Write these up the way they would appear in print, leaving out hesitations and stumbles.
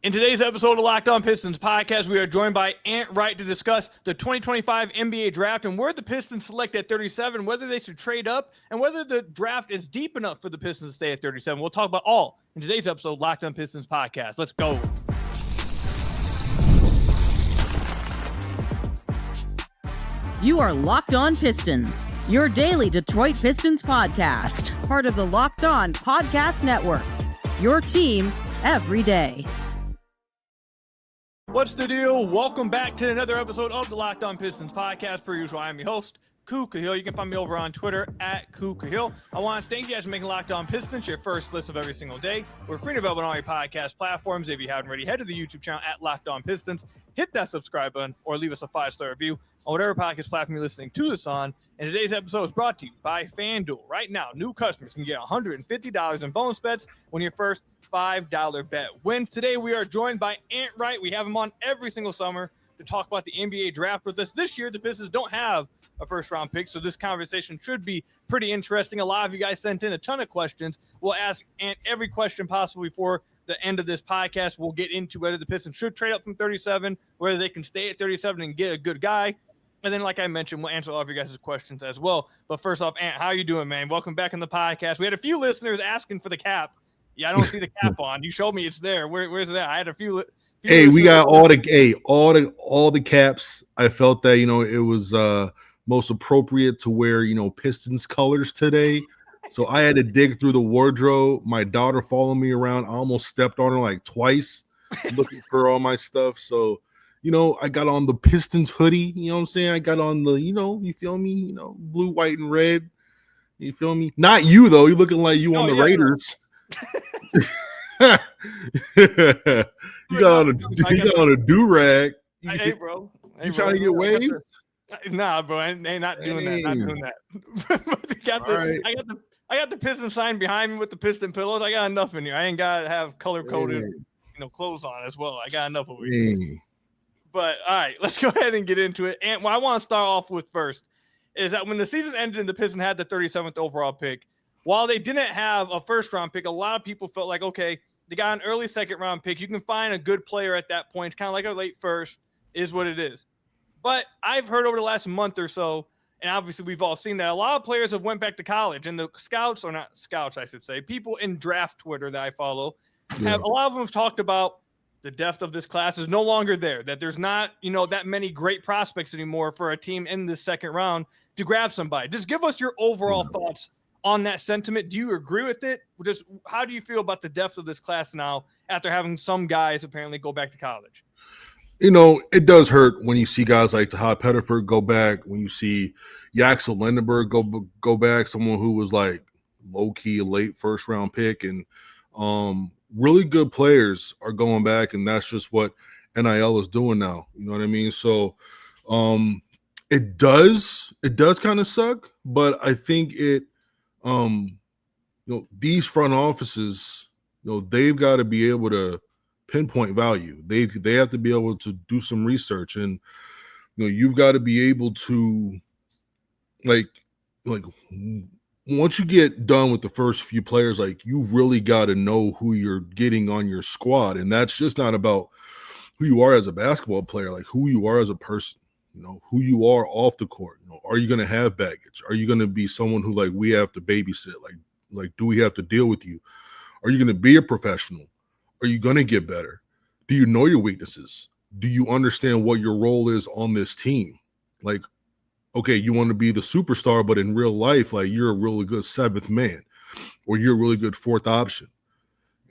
In today's episode of Locked On Pistons podcast, we are joined by Ant Wright to discuss the 2025 NBA draft and where the Pistons select at 37, whether they should trade up, and whether the draft is deep enough for the Pistons to stay at 37. We'll talk about all in today's episode of Locked On Pistons podcast. Let's go. You are Locked On Pistons, your daily Detroit Pistons podcast, part of the Locked On Podcast Network, your team every day. What's the deal? Welcome back to another episode of the Locked On Pistons podcast. Per usual, I'm your host, Khahil. You can find me over on Twitter at Khahil. I want to thank you guys for making Locked On Pistons your first listen of every single day. We're free and available on all your podcast platforms. If you haven't already, head to the YouTube channel at Locked On Pistons. Hit that subscribe button or leave us a 5-star review on whatever podcast platform you're listening to this on. And today's episode is brought to you by FanDuel. Right now, new customers can get $150 in bonus bets when your first $5 bet wins. Today, we are joined by Ant Wright. We have him on every single summer to talk about the NBA draft with us. This year, the Pistons don't have a first-round pick, so this conversation should be pretty interesting. A lot of you guys sent in a ton of questions. We'll ask Ant every question possible before the end of this podcast. We'll get into whether the Pistons should trade up from 37, whether they can stay at 37 and get a good guy. And then, like I mentioned, we'll answer all of your guys' questions as well. But first off, Ant, how you doing, man? Welcome back in the podcast. We had a few listeners asking for the cap. Yeah, I don't see the cap on. You showed me it's there. Where's it at? I had a few hey, we got all the caps. I felt that, it was most appropriate to wear, Pistons colors today. So I had to dig through the wardrobe. My daughter followed me around. I almost stepped on her like twice looking for all my stuff. So, I got on the Pistons hoodie. You know what I'm saying? I got on the, you feel me? Blue, white, and red. You feel me? Not you, though. You're looking like you on the Raiders. You got on a do-rag. Hey, bro. You trying to get waves? Nah, bro. I ain't not doing that. Not doing that. I got the Piston sign behind me with the Piston pillows. I got enough in here. I ain't got to have color-coded clothes on as well. I got enough over here. But, all right, let's go ahead and get into it. And what I want to start off with first is that when the season ended and the Pistons had the 37th overall pick, while they didn't have a first-round pick, a lot of people felt like, okay, they got an early second-round pick. You can find a good player at that point. It's kind of like a late first is what it is. But I've heard over the last month or so, and obviously we've all seen that, a lot of players have went back to college. And the scouts, or not scouts, I should say, people in draft Twitter that I follow, a lot of them have talked about the depth of this class is no longer there, that there's not, that many great prospects anymore for a team in the second round to grab somebody. Just give us your overall thoughts on that sentiment. Do you agree with it? Just how do you feel about the depth of this class now after having some guys apparently go back to college? It does hurt when you see guys like Tahad Pettiford go back, when you see Yaxel Lindenberg go back, someone who was like low-key late first-round pick, and really good players are going back, and that's just what NIL is doing now. You know what I mean? So it does kind of suck, but I think these front offices, they've got to be able to pinpoint value. They have to be able to do some research, and you've got to be able to like once you get done with the first few players, like you really got to know who you're getting on your squad, and that's just not about who you are as a basketball player, like who you are as a person. Who you are off the court. Are you going to have baggage? Are you going to be someone who like we have to babysit? Like do we have to deal with you? Are you going to be a professional? Are you going to get better? Do you know your weaknesses? Do you understand what your role is on this team? Like, okay, you want to be the superstar, but in real life, like you're a really good seventh man, or you're a really good fourth option.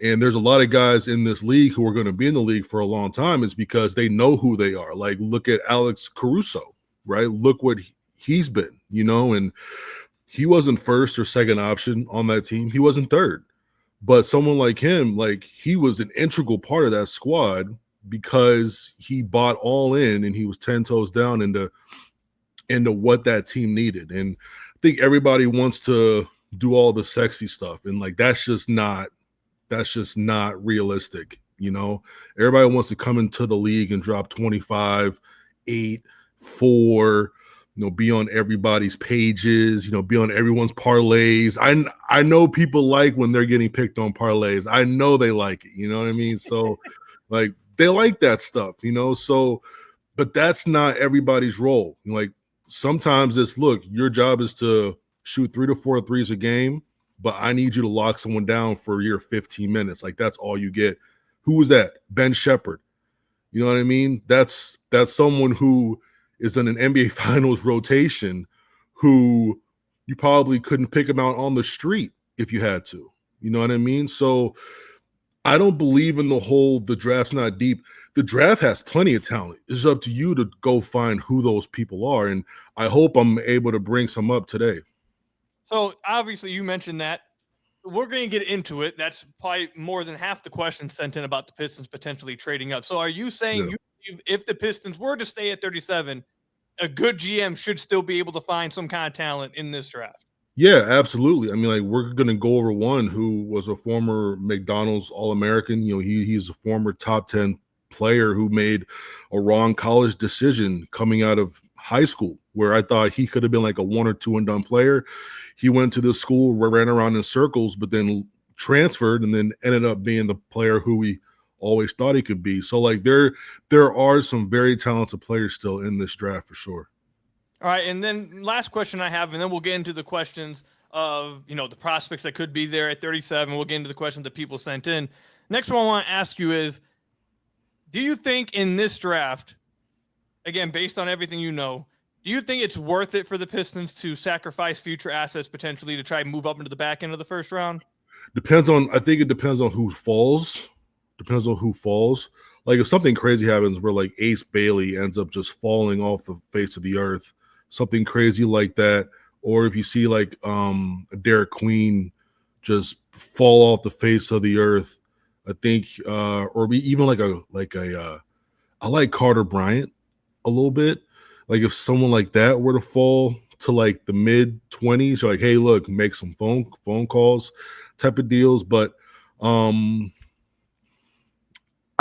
And there's a lot of guys in this league who are going to be in the league for a long time. It's because they know who they are. Like, look at Alex Caruso, right? Look what he's been, and he wasn't first or second option on that team. He wasn't third. But someone like him, like he was an integral part of that squad because he bought all in and he was 10 toes down into what that team needed. And I think everybody wants to do all the sexy stuff. And like, that's just not realistic. Everybody wants to come into the league and drop 25, 8, 4, be on everybody's pages, be on everyone's parlays. I know people like when they're getting picked on parlays. I know they like it. You know what I mean? So, Like they like that stuff, you know. So, but that's not everybody's role. Like sometimes it's look, your job is to shoot 3 to 4 threes a game, but I need you to lock someone down for your 15 minutes. Like that's all you get. Who was that? Ben Shepherd. You know what I mean? That's someone who is in an NBA Finals rotation who you probably couldn't pick him out on the street if you had to. You know what I mean? So I don't believe in the draft's not deep. The draft has plenty of talent. It's up to you to go find who those people are. And I hope I'm able to bring some up today. So obviously you mentioned that. We're going to get into it. That's probably more than half the questions sent in about the Pistons potentially trading up. So are you saying you believe if the Pistons were to stay at 37, a good GM should still be able to find some kind of talent in this draft? Yeah, absolutely. I mean, like we're going to go over one who was a former McDonald's All-American. You know, he's a former top 10 player who made a wrong college decision coming out of high school, where I thought he could have been like a 1 or 2 and done player. He went to this school, ran around in circles, but then transferred and then ended up being the player who we always thought he could be. So like there are some very talented players still in this draft for sure. All right, and then last question I have, and then we'll get into the questions of, you know, the prospects that could be there at 37. We'll get into the questions that people sent in. Next one I want to ask you is, do you think in this draft, again, based on everything you know, do you think it's worth it for the Pistons to sacrifice future assets potentially to try and move up into the back end of the first round? I think it depends on who falls. Depends on who falls. Like if something crazy happens where like Ace Bailey ends up just falling off the face of the earth, something crazy like that, or if you see like Derek Queen just fall off the face of the earth, I think, or even I like Carter Bryant a little bit. Like if someone like that were to fall to like the mid 20s, you're like, hey, look, make some phone calls type of deals. But I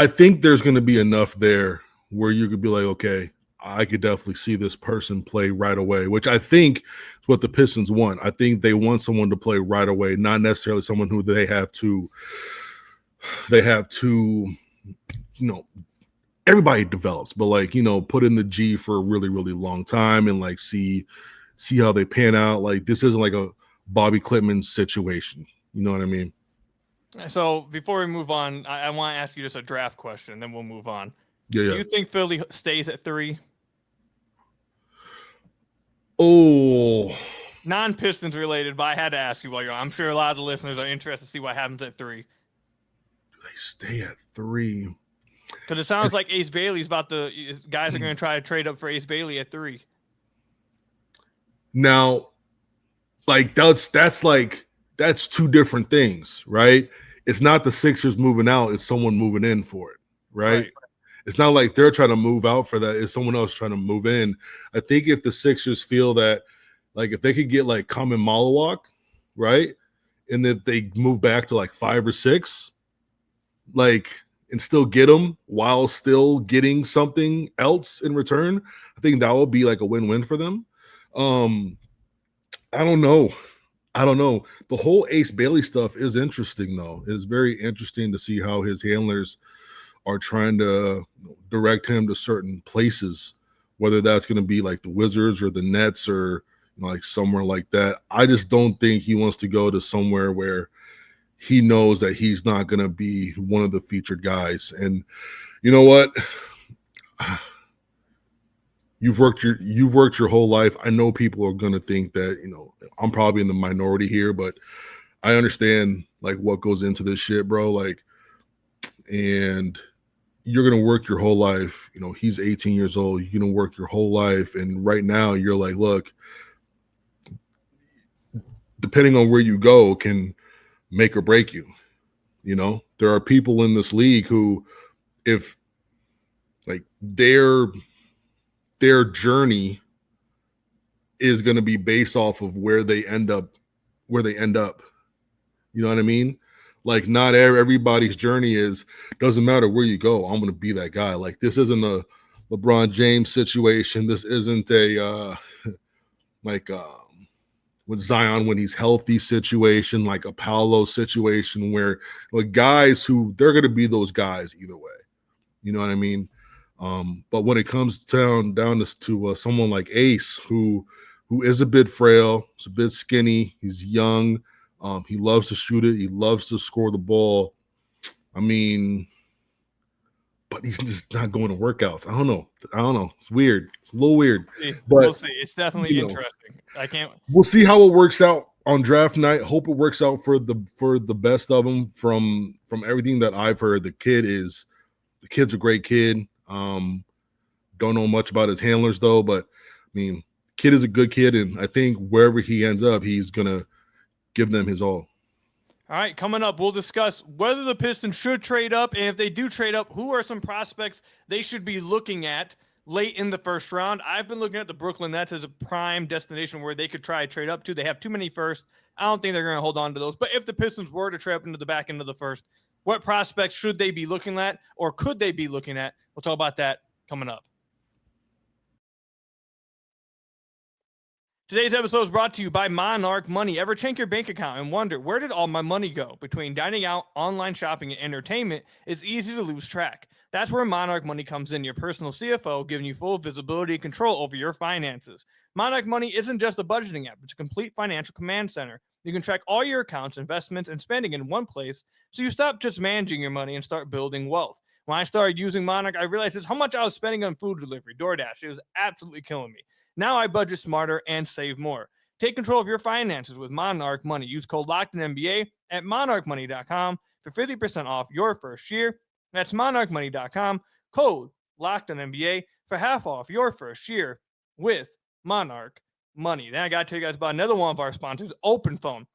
think there's going to be enough there where you could be like, okay, I could definitely see this person play right away, which I think is what the Pistons want. I think they want someone to play right away, not necessarily someone who they have to, you know, everybody develops, but like, you know, put in the G for a really, really long time and like see how they pan out. Like this isn't like a Bobby Klitman situation. You know what I mean? So before we move on, I want to ask you just a draft question, then we'll move on. Yeah. Do you think Philly stays at 3? Oh, Non-Pistons related, but I had to ask you while you're on. I'm sure a lot of the listeners are interested to see what happens at 3. Do they stay at 3? Because it sounds like Ace Bailey's guys are going to try to trade up for Ace Bailey at 3. Now, like that's 2 different things, right? It's not the Sixers moving out, it's someone moving in for it, right? It's not like they're trying to move out for that, it's someone else trying to move in. I think if the Sixers feel that, like if they could get like Kamen Malawak, right? And if they move back to like 5 or 6, like and still get them while still getting something else in return, I think that will be like a win-win for them. I don't know. The whole Ace Bailey stuff is interesting, though. It's very interesting to see how his handlers are trying to direct him to certain places, whether that's going to be like the Wizards or the Nets or like somewhere like that. I just don't think he wants to go to somewhere where he knows that he's not going to be one of the featured guys. And you know what? You've worked your whole life. I know people are going to think that, you know, I'm probably in the minority here, but I understand like what goes into this shit, bro. Like, and you're going to work your whole life. You know, he's 18 years old. You're going to work your whole life. And right now you're like, look, depending on where you go can make or break you. You know, there are people in this league who, if like their journey is going to be based off of where they end up. You know what I mean? Like not everybody's journey doesn't matter where you go. I'm going to be that guy. Like this isn't a LeBron James situation. This isn't a with Zion when he's healthy situation, like a Paolo situation where like guys who they're going to be those guys either way. You know what I mean? But when it comes down to someone like Ace, who is a bit frail, he's a bit skinny, he's young, he loves to shoot it, he loves to score the ball. I mean, but he's just not going to workouts. I don't know. It's weird. It's a little weird. But we'll see. It's definitely interesting. We'll see how it works out on draft night. Hope it works out for the best of them. From everything that I've heard, the kid's a great kid. Don't know much about his handlers though, but I mean, kid is a good kid, and I think wherever he ends up, he's gonna give them his all. All right, coming up, we'll discuss whether the Pistons should trade up, and if they do trade up, who are some prospects they should be looking at late in the first round. I've been looking at the Brooklyn Nets as a prime destination where they could try to trade up to. They have too many firsts. I don't think they're going to hold on to those. But if the Pistons were to trade up into the back end of the first, what prospects should they be looking at, or could they be looking at? We'll talk about that coming up. Today's episode is brought to you by Monarch Money. Ever check your bank account and wonder, where did all my money go? Between dining out, online shopping, and entertainment, it's easy to lose track. That's where Monarch Money comes in, your personal CFO, giving you full visibility and control over your finances. Monarch Money isn't just a budgeting app. It's a complete financial command center. You can track all your accounts, investments, and spending in one place, so you stop just managing your money and start building wealth. When I started using Monarch, I realized just how much I was spending on food delivery, DoorDash. It was absolutely killing me. Now I budget smarter and save more. Take control of your finances with Monarch Money. Use code LOCKEDONNBA at monarchmoney.com for 50% off your first year. That's monarchmoney.com, code LOCKEDONNBA for half off your first year with Monarch Money. Then I got to tell you guys about another one of our sponsors, OpenPhone.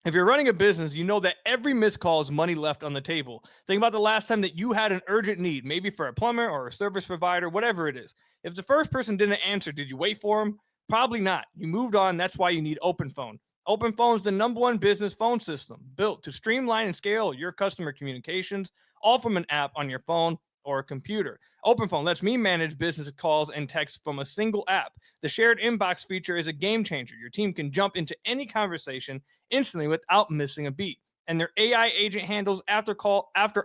If you're running a business, you know that every missed call is money left on the table. Think about the last time that you had an urgent need, maybe for a plumber or a service provider, whatever it is. If the first person didn't answer, did you wait for them? Probably not. You moved on. That's why you need OpenPhone. OpenPhone is the #1 business phone system built to streamline and scale your customer communications, all from an app on your phone or a computer. OpenPhone lets me manage business calls and texts from a single app. The shared inbox feature is a game changer. Your team can jump into any conversation instantly without missing a beat. And their AI agent handles after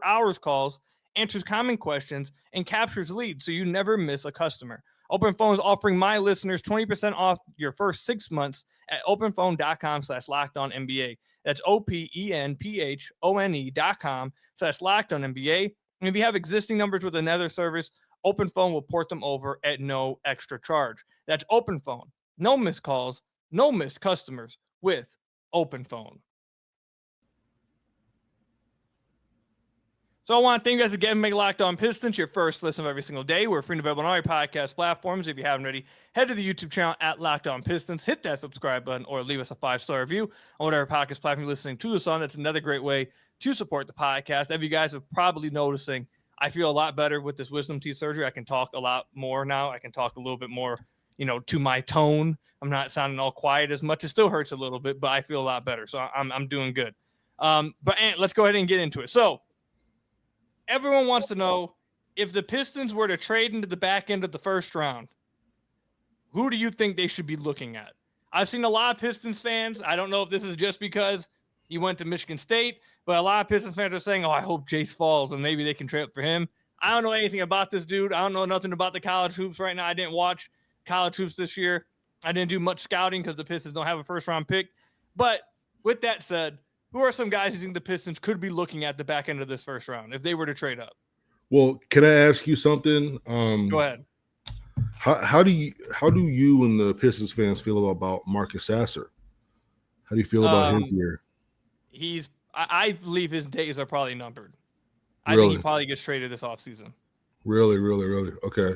hours calls, answers common questions, and captures leads so you never miss a customer. OpenPhone is offering my listeners 20% off your first 6 months at openphone.com/LockedOnNBA. That's openphone.com/LockedOnNBA. And if you have existing numbers with another service, OpenPhone will port them over at no extra charge. That's OpenPhone. No missed calls, no missed customers with OpenPhone. So I want to thank you guys again for making Locked On Pistons your first listen of every single day. We're free and available on all your podcast platforms. If you haven't already, head to the YouTube channel at Locked On Pistons. Hit that subscribe button or leave us a 5-star review on whatever podcast platform you're listening to this on. That's another great way to support the podcast. As you guys are probably noticing, I feel a lot better with this wisdom teeth surgery. I can talk a lot more now. I can talk a little bit more, to my tone. I'm not sounding all quiet as much. It still hurts a little bit, but I feel a lot better. So I'm doing good. But Ant, let's go ahead and get into it. So everyone wants to know, if the Pistons were to trade into the back end of the first round, who do you think they should be looking at? I've seen a lot of Pistons fans. I don't know if this is just because you went to Michigan State, but a lot of Pistons fans are saying, I hope Jase falls and maybe they can trade up for him. I don't know anything about this dude. I don't know nothing about the college hoops right now. I didn't watch college hoops this year. I didn't do much scouting because the Pistons don't have a first-round pick. But with that said, who are some guys you think the Pistons could be looking at the back end of this first round if they were to trade up? Well, can I ask you something? Go ahead. How do you and the Pistons fans feel about Marcus Sasser? How do you feel about his year? I believe his days are probably numbered. I Really? think he probably gets traded this offseason. Really? Okay.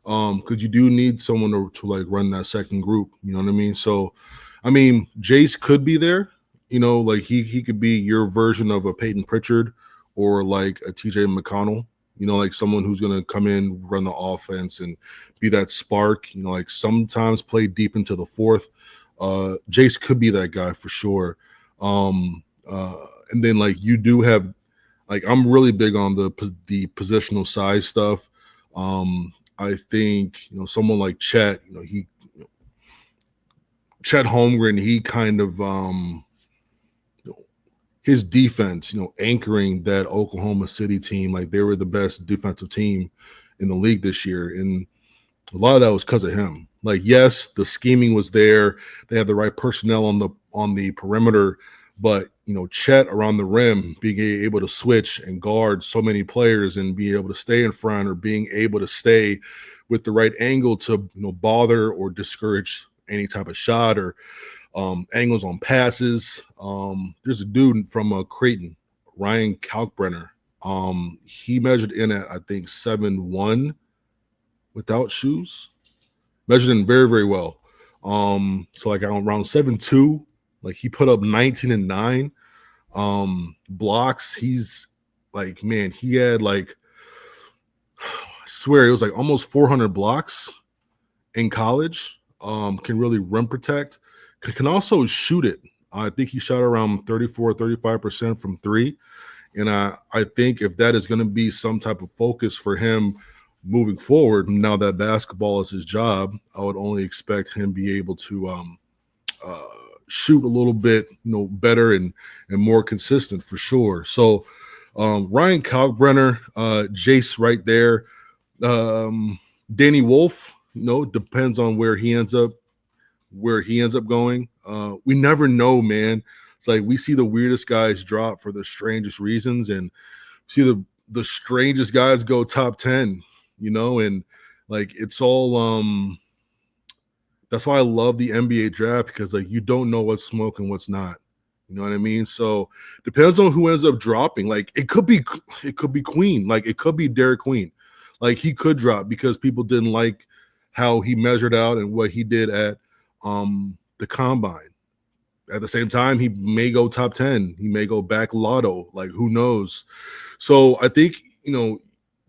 Because you do need someone to like run that second group. You know what I mean? So, I mean, Jase could be there. Like he could be your version of a Peyton Pritchard or like a TJ McConnell. Like someone who's going to come in, run the offense, and be that spark. Like sometimes play deep into the fourth. Jase could be that guy for sure. And then like you do have, like I'm really big on the positional size stuff. I think someone like Chet. Chet Holmgren. He kind of his defense, anchoring that Oklahoma City team. Like, they were the best defensive team in the league this year. And a lot of that was because of him. Like, yes, the scheming was there. They had the right personnel on the perimeter, but Chet around the rim, being able to switch and guard so many players and be able to stay in front, or being able to stay with the right angle to bother or discourage any type of shot, or angles on passes. There's a dude from Creighton, Ryan Kalkbrenner. He measured in at, I think, 7'1" without shoes. Measured in very, very well. So like around 7'2", like he put up 19 and 9 blocks. He's like, man, he had like, I swear it was like almost 400 blocks in college. Can really rim protect. Can also shoot it. I think he shot around 35% from three. And I think if that is going to be some type of focus for him moving forward, now that basketball is his job, I would only expect him be able to shoot a little bit, better and more consistent for sure. So Ryan Kalkbrenner, Jase right there, Danny Wolf, depends on where he ends up going. We never know, man. It's like we see the weirdest guys drop for the strangest reasons, and see the strangest guys go top 10, and like it's all that's why I love the NBA draft, because like you don't know what's smoke and what's not. You know what I mean? So depends on who ends up dropping. Like it could be Queen, like it could be Derek Queen. Like he could drop because people didn't like how he measured out and what he did at the combine. At the same time, he may go top 10. He may go back lotto. Like, who knows? So I think,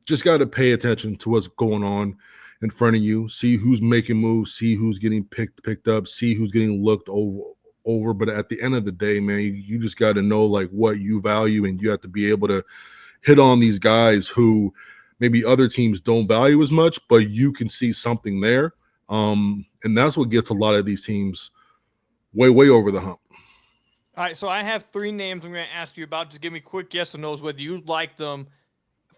just got to pay attention to what's going on in front of you. See who's making moves. See who's getting picked up. See who's getting looked over. But at the end of the day, man, you just got to know, like, what you value. And you have to be able to hit on these guys who maybe other teams don't value as much, but you can see something there. And that's what gets a lot of these teams way over the hump. All right, so I have 3 names I'm going to ask you about. Just give me quick yes or no's whether you like them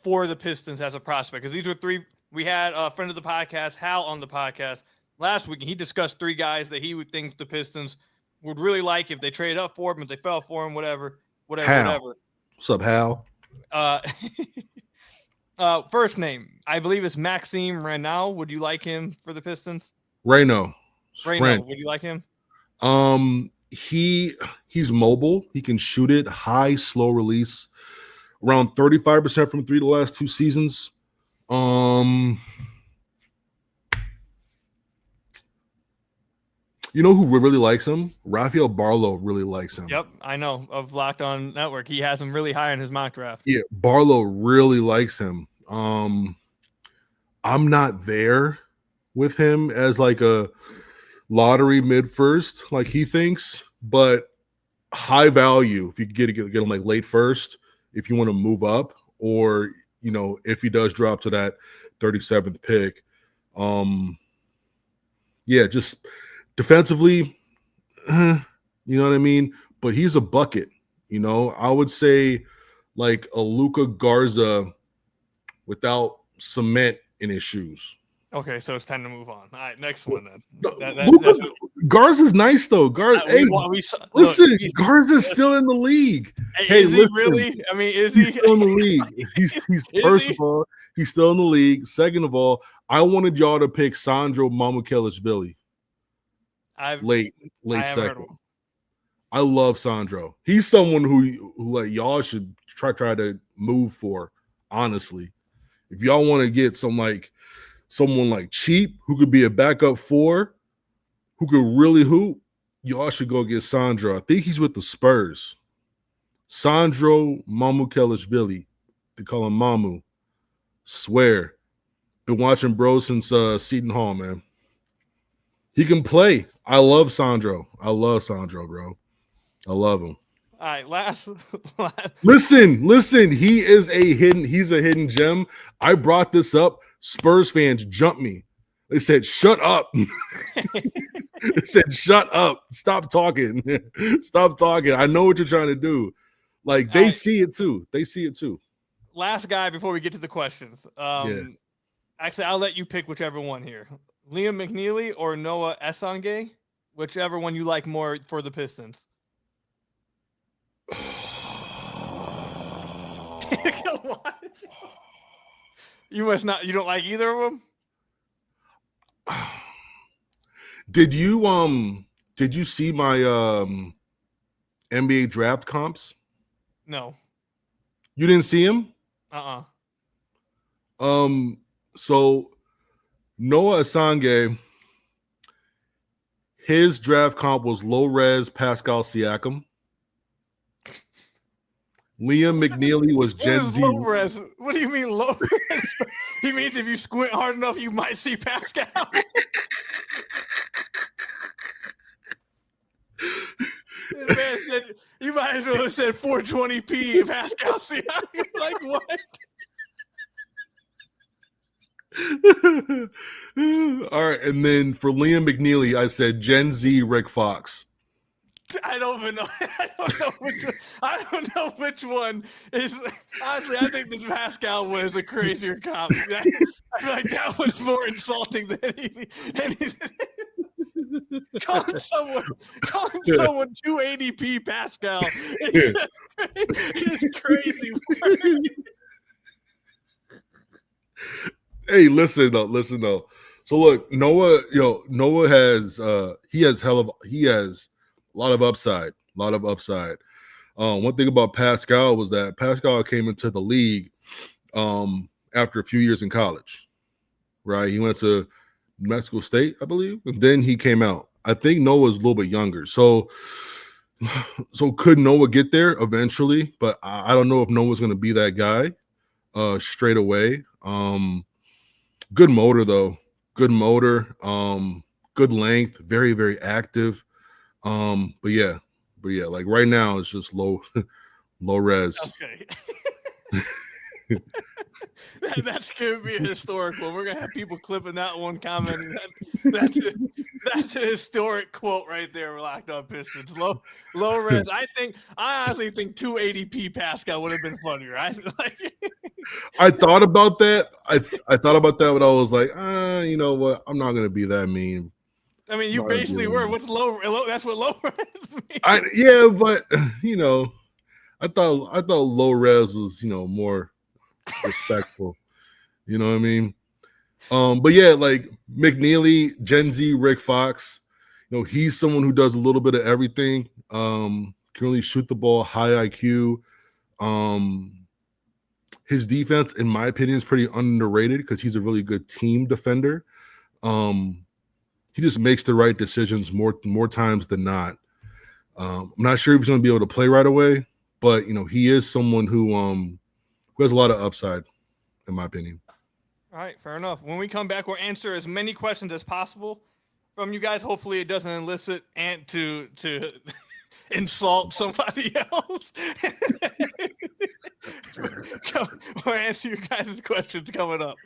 for the Pistons as a prospect. Because these were 3. We had a friend of the podcast, Hal, on the podcast last week, and he discussed 3 guys that he would think the Pistons would really like if they traded up for him, if they fell for him, whatever. What's up, Hal? First name, I believe it's Maxime Raynaud. Would you like him for the Pistons? Raynaud. Would you like him? He's mobile. He can shoot it high, slow release, around 35% from 3 the last 2 seasons. You know who really likes him? Rafael Barlow really likes him. Yep, I know, of Locked On Network. He has him really high in his mock draft. Yeah, Barlow really likes him. I'm not there with him as like a lottery mid-first, like he thinks, but high value if you get him like late first, if you want to move up, or if he does drop to that 37th pick. Yeah, just defensively, you know what I mean? But he's a bucket, I would say like a Luka Garza without cement in his shoes. Okay, so it's time to move on. All right, next one then. Garza's nice though. Listen, Garza's still in the league. Is he really? I mean, is he still in the league? He's first of all, he's still in the league. Second of all, I wanted y'all to pick Sandro Mamukelashvili. Late second. I love Sandro. He's someone who like y'all should try to move for. Honestly, if y'all want to get someone like cheap who could be a backup 4, who could really hoop, y'all should go get Sandro. I think he's with the Spurs. Sandro Mamukelashvili. They call him Mamu. Swear. Been watching bro since Seton Hall, man. He can play. I love Sandro. Bro. I love him. All right, last. Listen. He's a hidden gem. I brought this up. Spurs fans jumped me. They said, "Shut up." They said, "Shut up. Stop talking. Stop talking. I know what you're trying to do." Like they see it too. They see it too. Last guy before we get to the questions. Actually, I'll let you pick whichever one here. Liam McNeely or Noah Esonge, whichever one you like more for the Pistons. You must not. You don't like either of them. Did you see my NBA draft comps? No. You didn't see him? So Noah Esonge, his draft comp was low res Pascal Siakam. Liam McNeely was Gen Z. Low res? What do you mean low res? He means if you squint hard enough, you might see Pascal. This man said you might as well have said 420p Pascal Siakam. Like what? All right, and then for Liam McNeely, I said Gen Z Rick Fox. I don't even know. I don't know which one is. Honestly, I think this Pascal one is a crazier comp. I feel like that was more insulting than anything. Calling someone 280p Pascal is crazy. Hey, listen though. So look, Noah has a lot of upside. One thing about Pascal was that Pascal came into the league after a few years in college, right? He went to New Mexico State, I believe, and then he came out. I think Noah's a little bit younger, so could Noah get there eventually? But I don't know if Noah's going to be that guy straight away. Good motor though, good length, very very active. But yeah, like right now it's just low res. Okay. That's gonna be a historic one. We're gonna have people clipping that one, commenting. That's a historic quote right there. We're Locked On Pistons. Low res. I honestly think 280p Pascal would have been funnier. I thought about that. I thought about that, but I was like, you know what? I'm not gonna be that mean. I mean, you basically were. What's low? That's what low res means. Yeah, but you know, I thought low res was more respectful. You know what I mean? But yeah, like McNeely, Gen Z, Rick Fox, he's someone who does a little bit of everything. Can really shoot the ball, high IQ. His defense, in my opinion, is pretty underrated because he's a really good team defender. He just makes the right decisions more times than not. I'm not sure if he's going to be able to play right away, but he is someone who has a lot of upside, in my opinion. All right, fair enough. When we come back, we'll answer as many questions as possible from you guys. Hopefully, it doesn't elicit Ant to insult somebody else. We'll answer your guys' questions coming up.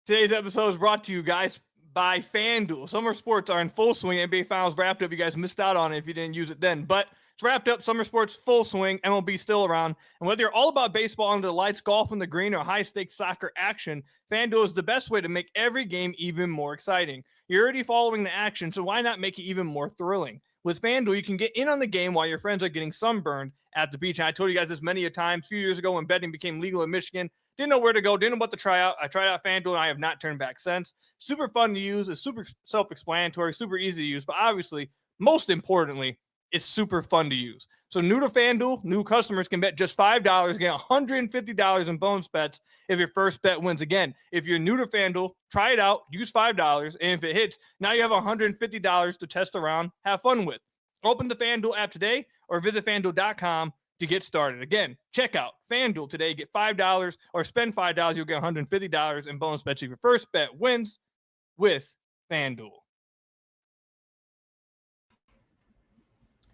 Today's episode is brought to you guys by FanDuel. Summer sports are in full swing. NBA Finals wrapped up. You guys missed out on it if you didn't use it then. But it's wrapped up. Summer sports full swing. MLB still around. And whether you're all about baseball under the lights, golf in the green, or high-stakes soccer action, FanDuel is the best way to make every game even more exciting. You're already following the action, so why not make it even more thrilling? With FanDuel, you can get in on the game while your friends are getting sunburned at the beach. And I told you guys this many a time. A few years ago when betting became legal in Michigan, didn't know where to go, didn't know what to try out. I tried out FanDuel, and I have not turned back since. Super fun to use. It's super self-explanatory, super easy to use. But obviously, most importantly, it's super fun to use. So new to FanDuel, new customers can bet just $5, get $150 in bonus bets if your first bet wins. Again, if you're new to FanDuel, try it out, use $5, and if it hits, now you have $150 to test around, have fun with. Open the FanDuel app today or visit FanDuel.com to get started. Again, check out FanDuel today, get $5 or spend $5, you'll get $150 in bonus bets if your first bet wins with FanDuel.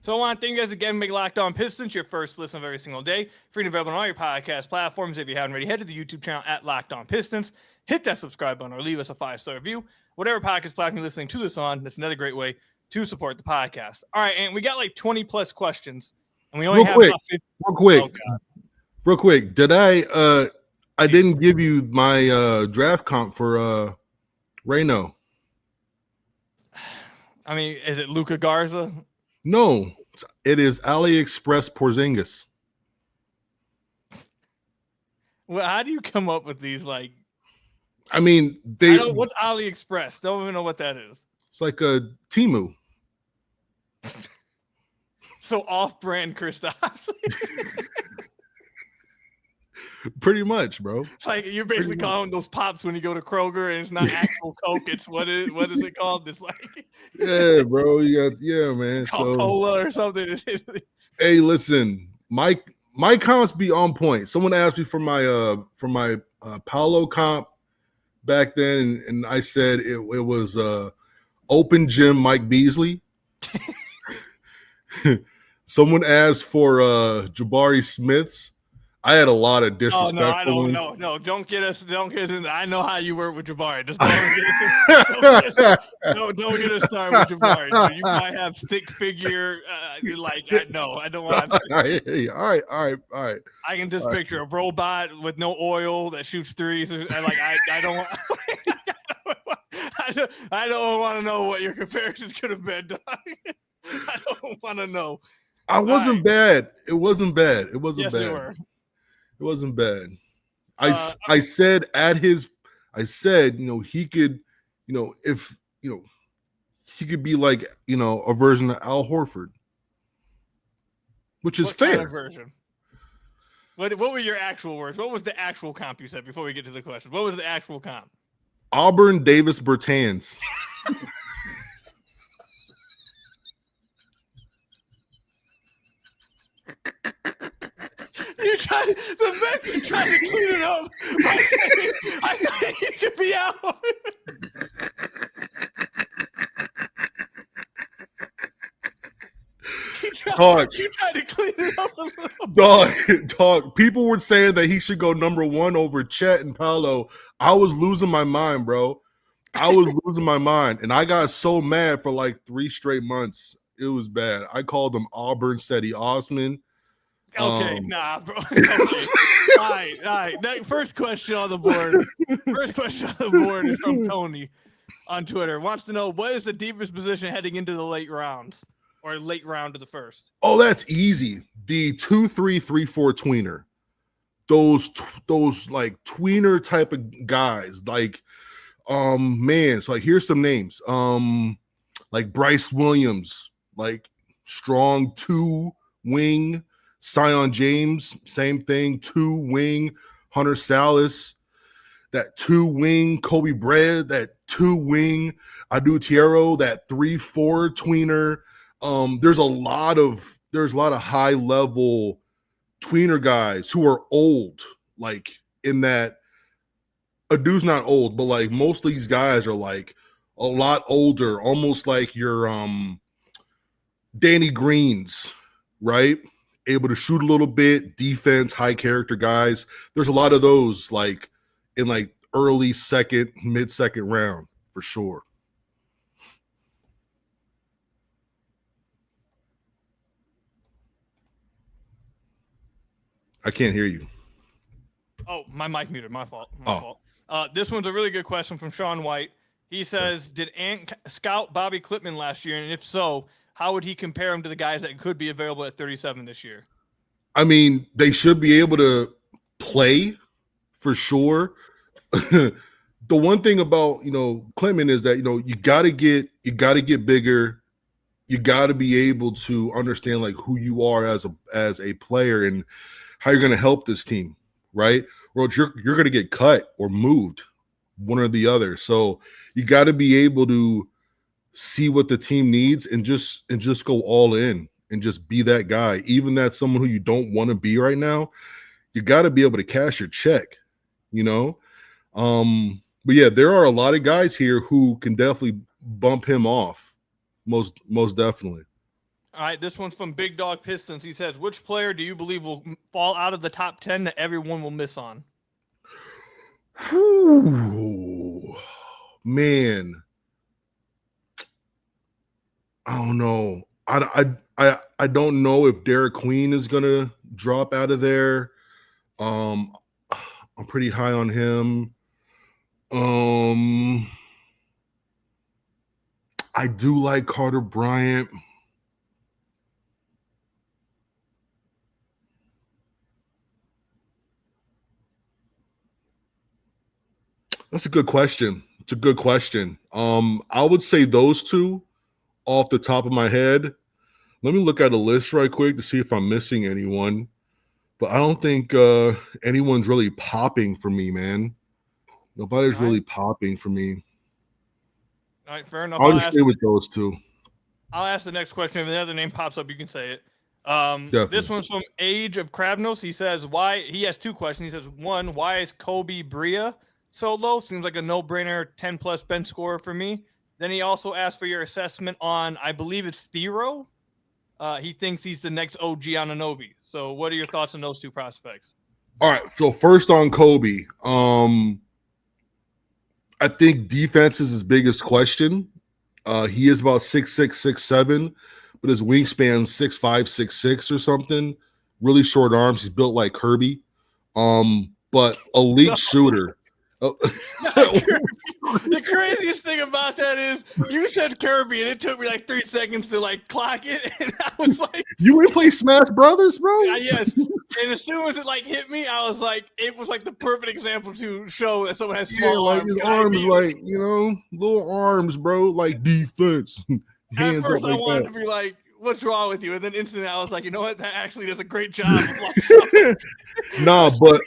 So I want to thank you guys again. Make Locked On Pistons your first listen of every single day. Free and available on all your podcast platforms. If you haven't already, head to the YouTube channel at Locked On Pistons. Hit that subscribe button or leave us a 5-star review. Whatever podcast platform you're listening to this on, that's another great way to support the podcast. All right, and we got like 20 plus questions, and we only have about 50. Real quick. Did I didn't give you my draft comp for Raynaud. I mean, is it Luka Garza? No, it is AliExpress Porzingis. Well, how do you come up with these? Like, I mean, what's AliExpress? Don't even know what that is. It's like a Temu. So off-brand Kristaps. Pretty much, bro. Like you're basically calling those pops when you go to Kroger and it's not actual Coke. It's what is it called? This like yeah, bro. Man. Coca-Cola or something. Hey, listen, my comps be on point. Someone asked me for my Paolo comp back then, and I said it was open gym Mike Beasley. Someone asked for Jabari Smith's. I had a lot of disrespect. Oh no! Don't get us. I know how you work with Jabari. Just don't get us started with Jabari. You might have stick figure. I don't want. All right. I can just picture a robot with no oil that shoots threes. I don't want. I don't want to know what your comparisons could have been. I don't want to know. I wasn't bad. It wasn't bad. It wasn't yes, bad. You were. It wasn't bad. I said he could, if he could be like, a version of Al Horford, which is fair. Kind of version? What were your actual words? What was the actual comp you said before we get to the question? What was the actual comp? Auburn Davis Bertans. You tried to clean it up by saying, I thought he could be out. You tried to clean it up a little. Dog. People were saying that he should go number 1 over Chet and Paolo. I was losing my mind, bro. I was losing my mind, and I got so mad for like 3 straight months. It was bad. I called him Auburn Cedi Osman. Okay, nah, bro. Okay. All right. First question on the board. Is from Tony on Twitter. Wants to know, what is the deepest position heading into the late rounds or late round of the first? Oh, that's easy. The 2-3-3-4 tweener. Those like tweener type of guys. Like, man. So like, here's some names. Like Bryce Williams, like strong 2-wing. Sion James, same thing, 2-wing, Hunter Salas, that 2-wing, Kobe Brea, that 2-wing, Adu Tiero, that 3-4 tweener. There's a lot of high level tweener guys who are old, like in that Adu's not old, but like most of these guys are like a lot older, almost like your Danny Greens, right? Able to shoot a little bit, defense, high character guys. There's a lot of those like in like early second, mid-second round for sure. I can't hear you. Oh, my mic muted. My fault. This one's a really good question from Sean White. He says, did Ant scout Bobby Klippman last year? And if so, how would he compare him to the guys that could be available at 37 this year? I mean, they should be able to play for sure. The one thing about, Klippman is that, you got to get bigger. You got to be able to understand like who you are as a player and how you're going to help this team, right? Or you're going to get cut or moved, one or the other. So you got to be able to see what the team needs and just go all in and just be that guy. Even that's someone who you don't want to be right now, you got to be able to cash your check, But yeah, there are a lot of guys here who can definitely bump him off. Most definitely. All right, this one's from Big Dog Pistons. He says, which player do you believe will fall out of the top 10 that everyone will miss on? Whew, man. I don't know. I don't know if Derek Queen is gonna drop out of there. I'm pretty high on him. I do like Carter Bryant. That's a good question. It's a good question. I would say those two off the top of my head. Let me look at a list right quick to see if I'm missing anyone. But I don't think anyone's really popping for me, man. Nobody's really popping for me. All right, fair enough. I'll just stay with those two. I'll ask the next question. If another name pops up, you can say it. Definitely. This one's from Age of Krabnos. He says, why? He has two questions. He says, one, why is Kobe Brea so low? Seems like a no-brainer 10-plus bench scorer for me. Then he also asked for your assessment on, I believe it's Thero. He thinks he's the next OG Anunoby. So what are your thoughts on those two prospects? All right. So first on Kobe, I think defense is his biggest question. He is about 6'6", 6'7", but his wingspan's 6'5", 6'6" or something. Really short arms. He's built like Kirby. But elite shooter. The craziest thing about that is you said Kirby, and it took me like 3 seconds to like clock it, and I was like, "You would play Smash Brothers, bro?" Yes. And as soon as it like hit me, I was like, it was like the perfect example to show that someone has small like arms. his arms, like little arms, bro, like defense. At first, I wanted to be like, "What's wrong with you?" And then instantly, I was like, "You know what? That actually does a great job." Nah, but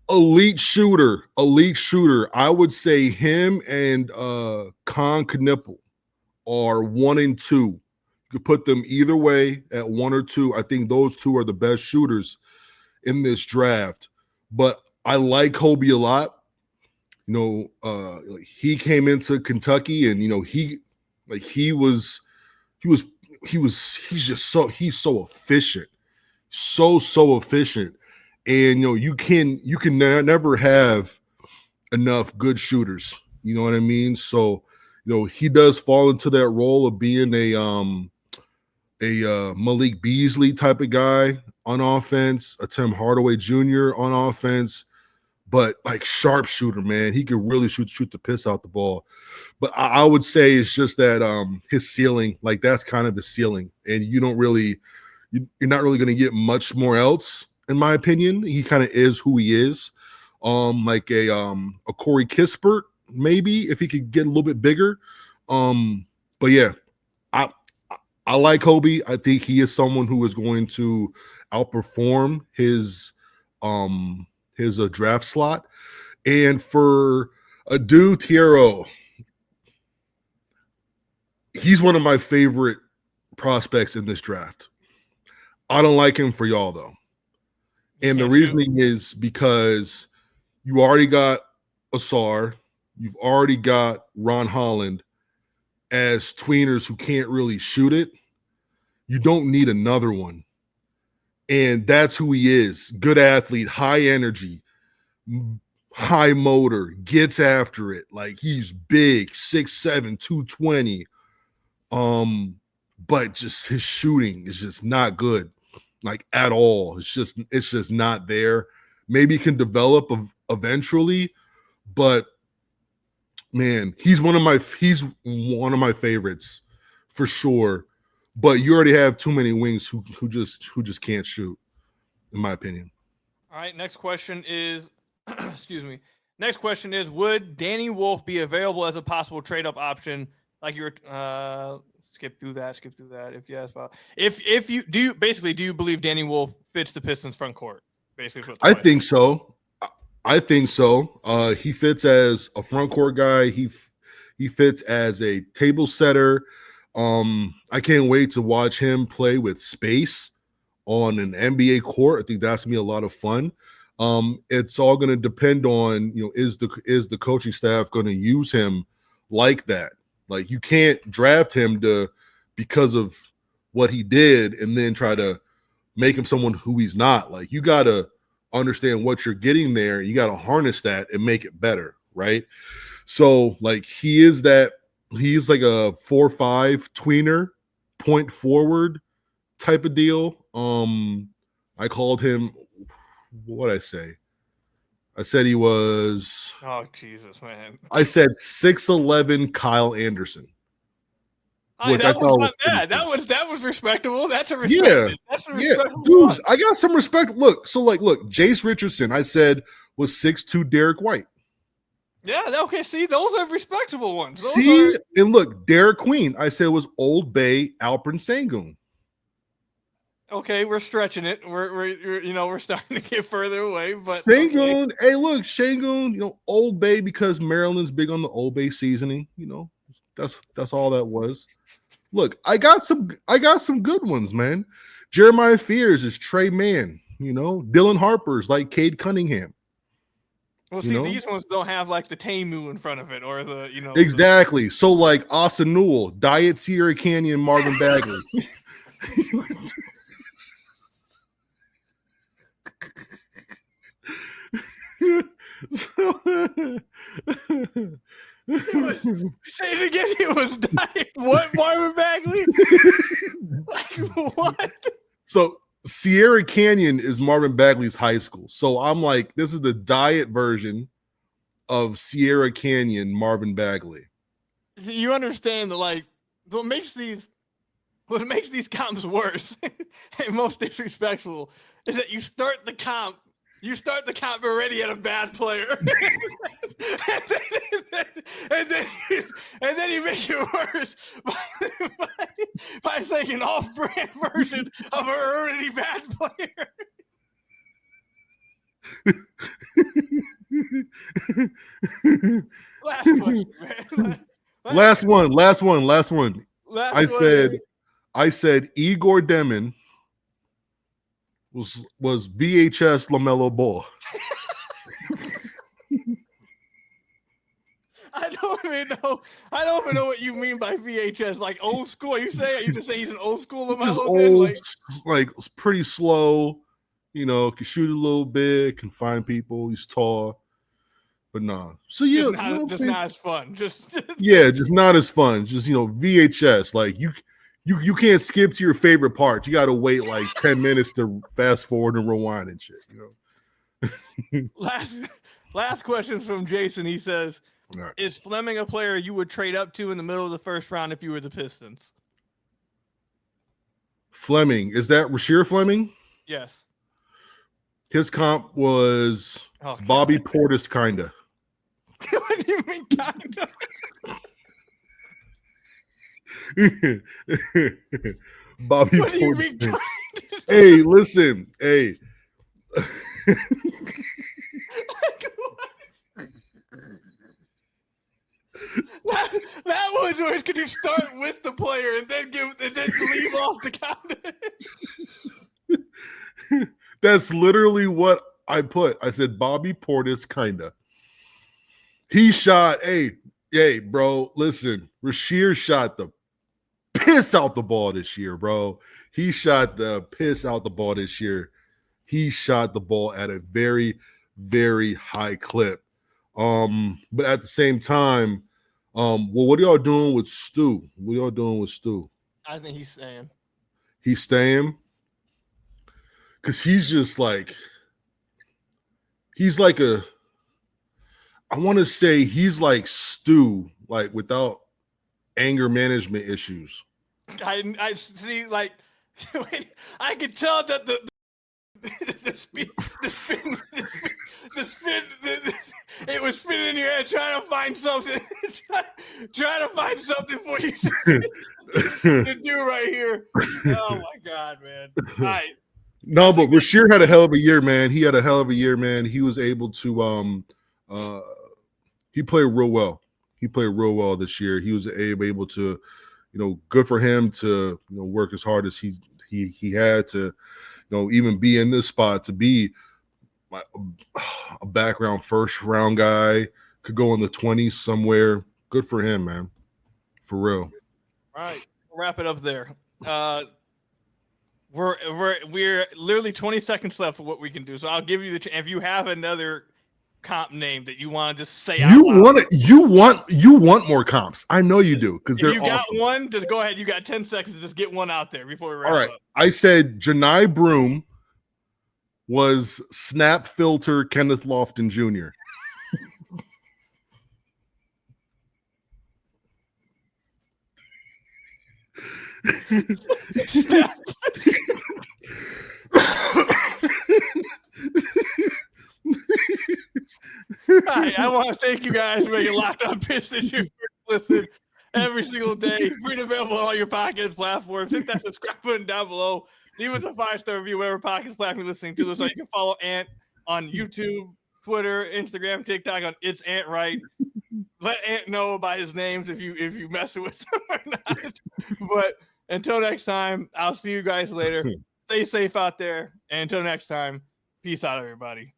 elite shooter. I would say him and Con Knipple are 1 and 2. You could put them either way at 1 or 2. I think those two are the best shooters in this draft. But I like Kobe a lot. He came into Kentucky, and he's so efficient, so efficient. And you can never have enough good shooters. You know what I mean? So he does fall into that role of being a Malik Beasley type of guy on offense, a Tim Hardaway Jr. on offense, but like sharpshooter, man. He could really shoot the piss out the ball. But I would say it's just that his ceiling, like that's kind of the ceiling, and you're not really going to get much more else. In my opinion, he kind of is who he is. Like a Corey Kispert, maybe, if he could get a little bit bigger. But yeah, I like Kobe. I think he is someone who is going to outperform his draft slot. And for Adu Tiero, he's one of my favorite prospects in this draft. I don't like him for y'all though. And the reasoning is because you already got Asar, you've already got Ron Holland as tweeners who can't really shoot it. You don't need another one. And that's who he is. Good athlete, high energy, high motor, gets after it. Like he's big, 6'7", 220. But just his shooting is just not good. Like at all. It's just not there. Maybe he can develop eventually, but man, he's one of my favorites for sure. But you already have too many wings who just can't shoot, in my opinion. All right, next question is excuse me. Next question is, would Danny Wolf be available as a possible trade-up option? Like you were skip through that if yes. If you do you believe Danny Wolf fits the Pistons front court? Basically, I think so. He fits as a front court guy. He fits as a table setter. I can't wait to watch him play with space on an NBA court. I think that's gonna be a lot of fun. It's all going to depend on, is the coaching staff going to use him like that? Like you can't draft him because of what he did and then try to make him someone who he's not. Like you got to understand what you're getting there. You got to harness that and make it better, right? So like he is that He's like a 4-5 tweener, point forward type of deal. I called him, what did I say? I said he was. Oh Jesus, man! I said 6'11" Kyle Anderson. That was not bad. That was respectable. That's a respectable. Dude, one. I got some respect. Look, Jase Richardson, I said was 6'2" Derek White. Yeah, okay. See, those are respectable ones. And look, Derek Queen, I said was Old Bay Alperen Sengun. Okay, we're stretching it. We're starting to get further away. But Sengun, hey, look, Sengun, Old Bay because Maryland's big on the Old Bay seasoning. That's all that was. Look, I got some good ones, man. Jeremiah Fears is Trey Mann. Dylan Harper's like Cade Cunningham. Well, see, these ones don't have like the Tamu in front of it or the exactly. So like Austin Newell, Diet Sierra Canyon, Marvin Bagley. Say it again. It was Diet what, Marvin Bagley? Like what? So Sierra Canyon is Marvin Bagley's high school. So I'm like, this is the diet version of Sierra Canyon Marvin Bagley. You understand that, what makes these comps worse and most disrespectful is that you start the comp already at a bad player. and then you make it worse by saying an off-brand version of an already bad player. Last question, man. Last one. I said Igor Demon was VHS LaMelo Ball. I don't even know what you mean by VHS. Like old school. You just say he's an old school LaMelo. Like pretty slow. Can shoot a little bit, can find people. He's tall, but nah. So yeah, just not as fun. Just not as fun. Just VHS. Like you can't skip to your favorite part. You got to wait like 10 minutes to fast forward and rewind and shit. Last question from Jason. He says, right. Is Fleming a player you would trade up to in the middle of the first round if you were the Pistons? Fleming, is that Rasheer Fleming? Yes. His comp was Bobby Portis, kinda. What do you mean, kinda? Bobby what do you mean, kinda? Hey, listen. Hey. That was yours. Could you start with the player and then leave off the comment? That's literally what I put. I said Bobby Portis, kinda. He shot. Hey, bro. Listen, Rasheer shot the piss out the ball this year, bro. He shot the piss out the ball this year. He shot the ball at a very, very high clip. But at the same time, what are y'all doing with Stu? What are y'all doing with Stu? I think he's staying. He's staying? Because he's just like, I want to say he's like Stu, like without anger management issues. I see, like, I could tell that the spin, it was spinning in your head, trying to find something, trying to find something for you to do right here. Oh my God, man! All right. No, but Rasheer had a hell of a year, man. He had a hell of a year, man. He was able to he played real well. He played real well this year. He was able to, good for him to, work as hard as he had to, even be in this spot, to be a background first round guy, could go in the 20s somewhere. Good for him, man. For real. All right, we'll wrap it up there. We're literally 20 seconds left of what we can do. So I'll give you if you have another comp name that you want to just say You out loud? want it. You want more comps. I know you do because If they're you got awesome. one, just go ahead. You got 10 seconds to just get one out there before we wrap All right. up. I said Janai Broom was Snap Filter Kenneth Lofton Jr. Hi, I want to thank you guys for making Locked On Pistons your first listen every single day. Free and available on all your podcast platforms. Hit that subscribe button down below. Leave us a 5-star review, whatever podcast platform you're listening to. So you can follow Ant on YouTube, Twitter, Instagram, TikTok on It's Ant Wright. Let Ant know about his names if you mess with him or not. But until next time, I'll see you guys later. Stay safe out there. And until next time, peace out, everybody.